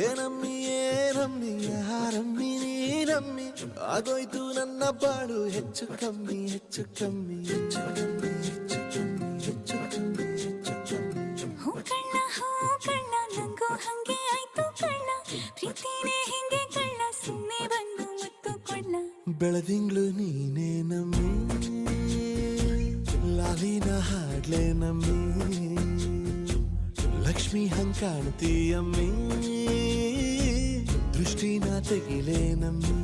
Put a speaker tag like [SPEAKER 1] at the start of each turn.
[SPEAKER 1] ಏನಮ್ಮಿ ಏನಮ್ಮಿ ಯಾರಮ್ಮಿ ನೀನಮ್ಮಿ ಆಗೋಯ್ತು ನನ್ನ ಬಾಳು ಹೆಚ್ಚು ಕಮ್ಮಿ ಹೆಚ್ಚು ಕಮ್ಮಿ ಹೆಚ್ಚು ಕಮ್ಮಿ ಹೆಚ್ಚು ಕಮ್ಮಿ ಹೆಚ್ಚು ಕಮ್ಮಿ ಹೆಚ್ಚು ಕಮ್ಮಿ
[SPEAKER 2] ಹೂ ಕಳ್ಳ ನಂಗೂ ಹಂಗೆ ಆಯ್ತು ಕಳ್ಳ ಪ್ರೀತಿನೇ ಹಿಂಗೆ ಕಳ್ಳ ಸುಮ್ಮನೆ ಬಂದು ಮತ್ತು ಕೊಳ್ಳ
[SPEAKER 1] ಬೆಳದಿಂಗ್ಳು ನೀನೇ ನಮ್ಮಿ ಲಾಲಿನ ಹಾಡ್ಲೆ ನಮ್ಮಿ ಲಕ್ಷ್ಮಿ ಹಂಗ್ ಕಾಣ್ತೀಯಮ್ಮಿ ದೃಷ್ಟಿನ ತೆಗಿಲೆ ನಮ್ಮಿ